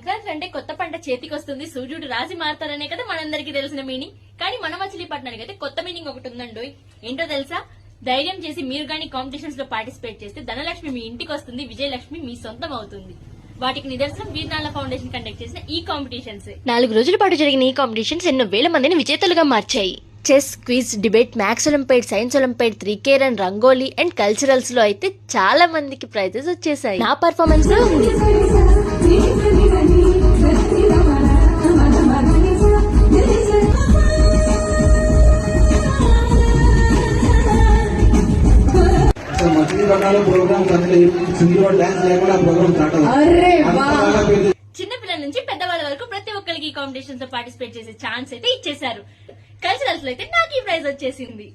సంక్రాంతి అంటే కొత్త పంట చేతికి వస్తుంది, సూర్యుడు రాజి మారుతారనే కదా మనందరికీ తెలిసిన మీనింగ్. కానీ మన మచిలీపట్నానికి అయితే కొత్త మీనింగ్ ఒకటి ఉందండి. ఏంటో తెలుసా? ధైర్యం చేసి మీరు గానీ కాంపిటీషన్స్ లో పార్టిసిపేట్ చేస్తే ధనలక్ష్మి మీ ఇంటికి వస్తుంది, విజయలక్ష్మి మీ సొంతం అవుతుంది. వాటికి నిదర్శనం వీర్నాల ఫౌండేషన్ కండక్ట్ చేసిన ఈ కాంపిటీషన్స్. 4 రోజుల పాటు జరిగిన ఈ కాంపిటీషన్స్ ఎన్నో వేల మందిని విజేతలుగా మార్చాయి. Chess, quiz, debate, maths olympiad, science olympiad, 3K run, rangoli and culturals లో అయితే చాలా మందికి ప్రైజెస్ వచ్చేసాయి. నా పర్ఫార్మెన్స్ ఉంది. చిన్నపిల్లల నుంచి పెద్దవాళ్ళ వరకు ప్రతి ఒక్కరికి ఈ కాంపిటీషన్స్ లో పార్టిసిపేట్ చేసే ఛాన్స్ అయితే ఇచ్చేశారు. కల్చరల్స్ లో అయితే నాకు ఈ ప్రైజ్ వచ్చేసింది.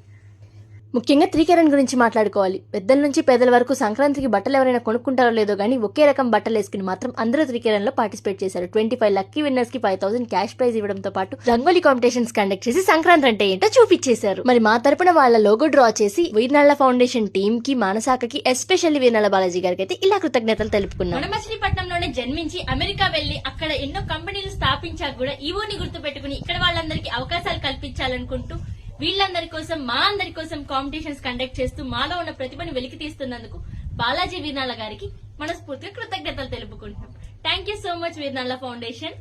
ముఖ్యంగా 3K రన్ గురించి మాట్లాడుకోవాలి. పెద్దల నుంచి పేదల వరకు సంక్రాంతికి బట్టలు ఎవరైనా కొనుక్కుంటారో లేదో గానీ ఒకే రకం బట్టలు వేసుకుని మాత్రం అందరూ 3K రన్ లో పార్టిసిపేట్ చేశారు. 25 లక్కీ విన్నర్స్ కి 5,000 క్యాష్ ప్రైజ్ ఇవ్వడంతో పాటు రంగోలీ కాంపిటీషన్స్ కండక్ట్ చేసి సంక్రాంతి అంటే ఏంటో చూపించేశారు. మరి మా తరపున వాళ్ళ లోగో డ్రా చేసి వీర్నాళ్ల ఫౌండేషన్ టీమ్ కి, మానసాకకి, ఎస్పెషల్లీ వీర్నాళ్ల బాలాజీ గారికి అయితే ఇలా కృతజ్ఞతలు తెలుపుకున్నాం. మన మచిలీపట్నంలోనే జన్మించి అమెరికా వెళ్లి అక్కడ ఎన్నో కంపెనీలు స్థాపించాక కూడా ఈవోని గుర్తు పెట్టుకుని ఇక్కడ వాళ్ళందరికీ అవకాశాలు కల్పించాలనుకుంటూ వీళ్ళందరి కోసం, మా అందరి కోసం కాంపిటీషన్స్ కండక్ట్ చేస్తూ మాలో ఉన్న ప్రతిభను వెలికి తీస్తున్నందుకు బాలాజీ వీర్నాళ్ల గారికి మనస్ఫూర్తిగా కృతజ్ఞతలు తెలుపుకుంటున్నాం. Thank you so much Veernalla foundation.